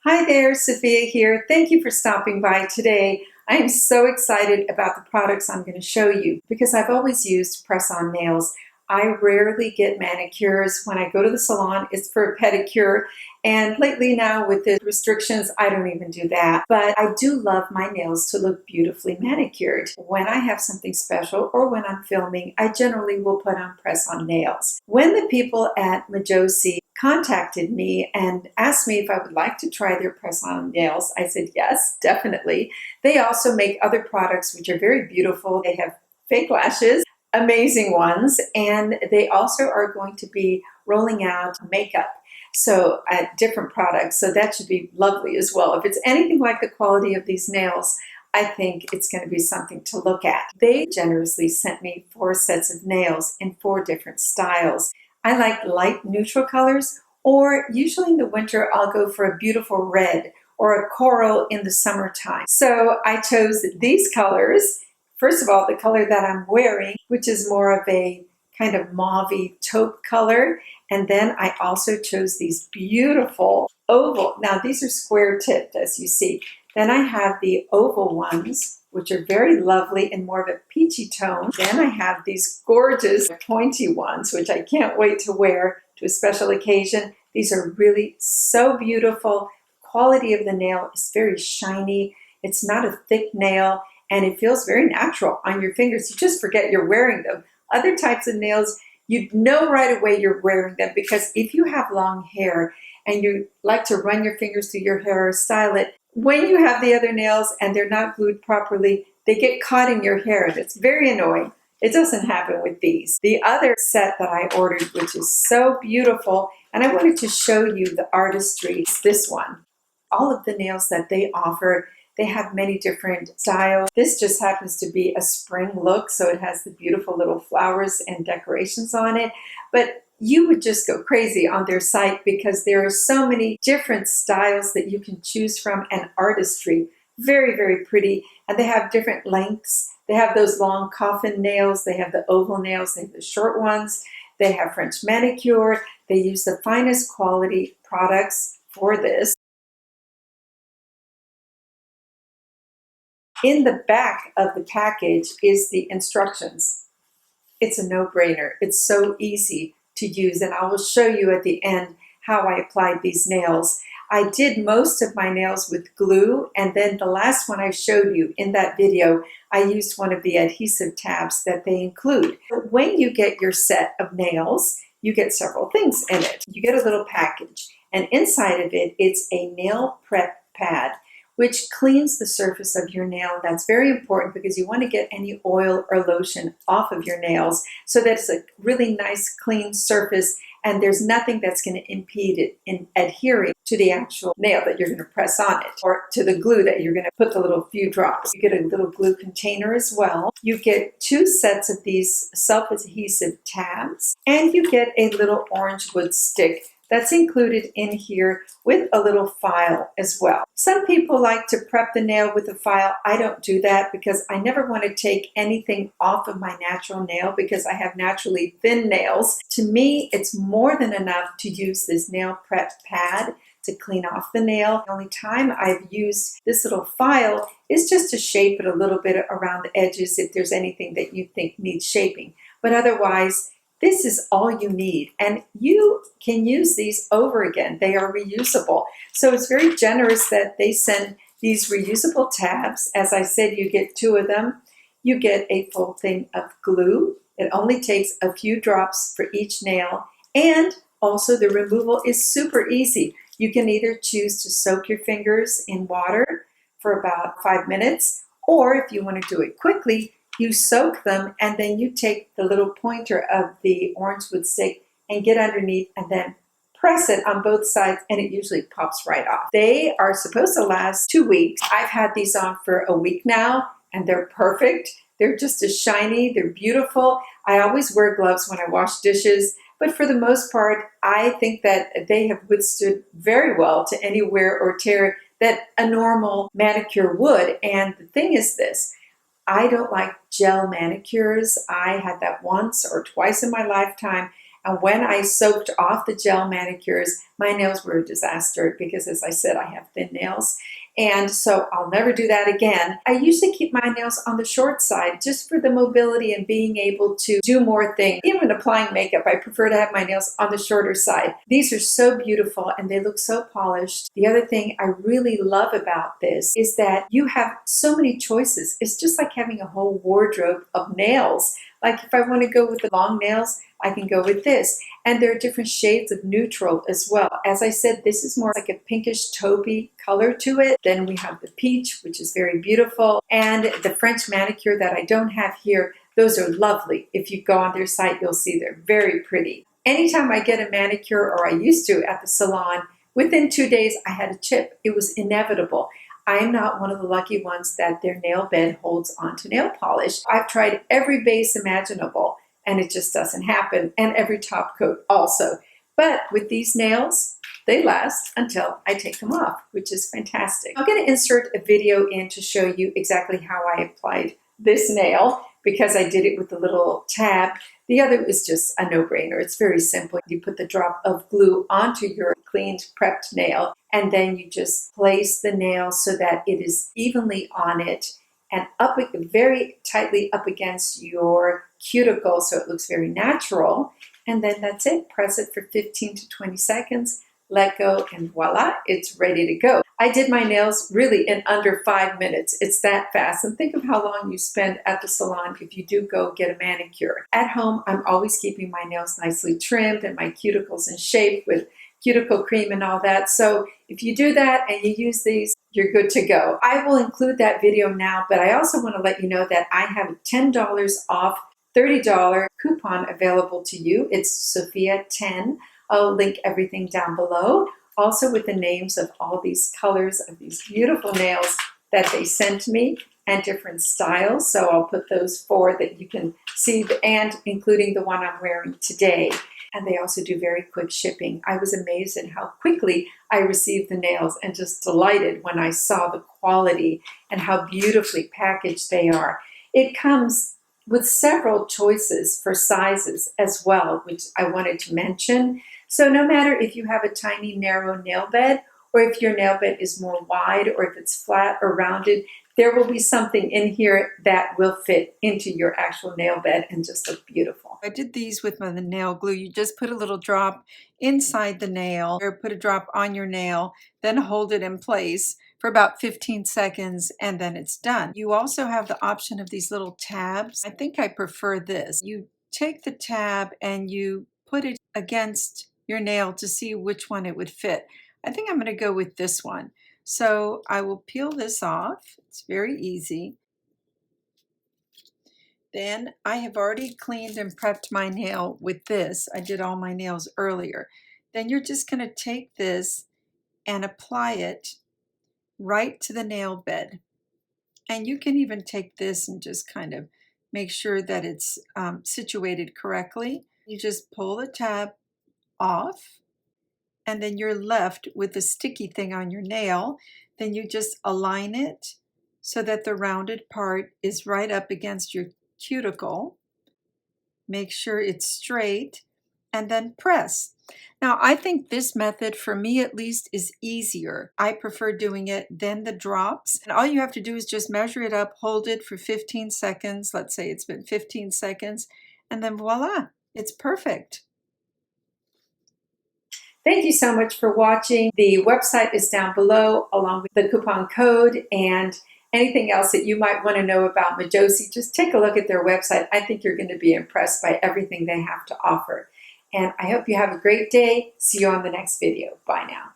Hi there, Sophia here. Thank you for stopping by today. I am so excited about the products I'm going to show you because I've always used press-on nails. I rarely get manicures. When I go to the salon, it's for a pedicure. And lately now with the restrictions, I don't even do that. But I do love my nails to look beautifully manicured. When I have something special or when I'm filming, I generally will put on press-on nails. When the people at Majosi contacted me and asked me if I would like to try their press-on nails, I said yes, definitely. They also make other products which are very beautiful. They have fake lashes, amazing ones, and they also are going to be rolling out makeup. So different products, so that should be lovely as well. If it's anything like the quality of these nails, I think it's going to be something to look at. They generously sent me 4 sets of nails in 4 different styles. I like light neutral colors, or usually in the winter I'll go for a beautiful red or a coral in the summertime. So I chose these colors. First of all, the color that I'm wearing, which is more of a kind of mauve-y taupe color. And then I also chose these beautiful oval. Now these are square tipped, as you see. Then I have the oval ones, which are very lovely and more of a peachy tone. Then I have these gorgeous pointy ones, which I can't wait to wear to a special occasion. These are really so beautiful. Quality of the nail is very shiny. It's not a thick nail, and it feels very natural on your fingers. You just forget you're wearing them. Other types of nails, you'd know right away you're wearing them, because if you have long hair and you like to run your fingers through your hair or style it, when you have the other nails and they're not glued properly, they get caught in your hair, and it's very annoying. It doesn't happen with these. The other set that I ordered, which is so beautiful, and I wanted to show you the artistry, is this one. All of the nails that they offer, they have many different styles. This just happens to be a spring look, so it has the beautiful little flowers and decorations on it. But you would just go crazy on their site because there are so many different styles that you can choose from, and artistry. Very, very pretty. And they have different lengths. They have those long coffin nails. They have the oval nails. They have the short ones. They have French manicure. They use the finest quality products for this. In the back of the package is the instructions. It's a no-brainer. It's so easy to use, and I will show you at the end how I applied these nails. I did most of my nails with glue, and then the last one I showed you in that video, I used one of the adhesive tabs that they include. When you get your set of nails, you get several things in it. You get a little package, and inside of it, it's a nail prep pad, which cleans the surface of your nail. That's very important because you want to get any oil or lotion off of your nails so that it's a really nice clean surface, and there's nothing that's going to impede it in adhering to the actual nail that you're going to press on it, or to the glue that you're going to put the little few drops. You get a little glue container as well. You get 2 sets of these self-adhesive tabs, and you get a little orange wood stick that's included in here with a little file as well. Some people like to prep the nail with a file. I don't do that because I never want to take anything off of my natural nail because I have naturally thin nails. To me, it's more than enough to use this nail prep pad to clean off the nail. The only time I've used this little file is just to shape it a little bit around the edges if there's anything that you think needs shaping. But otherwise, this is all you need, and you can use these over again. They are reusable. So it's very generous that they send these reusable tabs. As I said, you get 2 of them. You get a full thing of glue. It only takes a few drops for each nail, and also the removal is super easy. You can either choose to soak your fingers in water for about 5 minutes, or if you want to do it quickly, you soak them, and then you take the little pointer of the orange wood stick and get underneath and then press it on both sides, and it usually pops right off. They are supposed to last 2 weeks. I've had these on for a week now, and they're perfect. They're just as shiny. They're beautiful. I always wear gloves when I wash dishes, but for the most part, I think that they have withstood very well to any wear or tear that a normal manicure would. And the thing is this: I don't like gel manicures. I had that once or twice in my lifetime, and when I soaked off the gel manicures, My nails were a disaster because, as I said, I have thin nails. And so I'll never do that again. I usually keep my nails on the short side just for the mobility and being able to do more things. Even applying makeup, I prefer to have my nails on the shorter side. These are so beautiful and they look so polished. The other thing I really love about this is that you have so many choices. It's just like having a whole wardrobe of nails. Like if I want to go with the long nails, I can go with this. And there are different shades of neutral as well. As I said, this is more like a pinkish taupey color to it. Then we have the peach, which is very beautiful. And the French manicure that I don't have here, those are lovely. If you go on their site, you'll see they're very pretty. Anytime I get a manicure, or I used to at the salon, within 2 days I had a chip. It was inevitable. I am not one of the lucky ones that their nail bed holds onto nail polish. I've tried every base imaginable and it just doesn't happen, and every top coat also. But with these nails, they last until I take them off, which is fantastic. I'm going to insert a video in to show you exactly how I applied this nail because I did it with the little tab. The other is just a no-brainer. It's very simple. You put the drop of glue onto your cleaned, prepped nail, and then you just place the nail so that it is evenly on it and up very tightly up against your cuticle so it looks very natural. And then that's it. Press it for 15 to 20 seconds, let go, and voila, it's ready to go. I did my nails really in under 5 minutes. It's that fast. And think of how long you spend at the salon if you do go get a manicure. At home, I'm always keeping my nails nicely trimmed and my cuticles in shape with cuticle cream and all that. So if you do that and you use these, you're good to go. I will include that video now, but I also want to let you know that I have a $10 off $30 coupon available to you. It's Sophia 10. I'll link everything down below, also with the names of all these colors of these beautiful nails that they sent me and different styles. So I'll put those four that you can see, and including the one I'm wearing today. And they also do very quick shipping. I was amazed at how quickly I received the nails and just delighted when I saw the quality and how beautifully packaged they are. It comes with several choices for sizes as well, which I wanted to mention. So no matter if you have a tiny, narrow nail bed, or if your nail bed is more wide, or if it's flat or rounded, there will be something in here that will fit into your actual nail bed and just look beautiful. I did these with the nail glue. You just put a little drop inside the nail, or put a drop on your nail, then hold it in place for about 15 seconds, and then it's done. You also have the option of these little tabs. I think I prefer this. You take the tab and you put it against your nail to see which one it would fit. I think I'm going to go with this one. So I will peel this off. It's very easy. Then I have already cleaned and prepped my nail with this. I did all my nails earlier. Then you're just going to take this and apply it right to the nail bed. And you can even take this and just kind of make sure that it's situated correctly. You just pull the tab off, and then you're left with the sticky thing on your nail. Then you just align it so that the rounded part is right up against your cuticle. Make sure it's straight, and then press. Now, I think this method, for me at least, is easier. I prefer doing it than the drops. And all you have to do is just measure it up, hold it for 15 seconds. Let's say it's been 15 seconds, and then voila, it's perfect. Thank you so much for watching. The website is down below along with the coupon code, and anything else that you might want to know about Majosi, just take a look at their website. I think you're going to be impressed by everything they have to offer. And I hope you have a great day. See you on the next video. Bye now.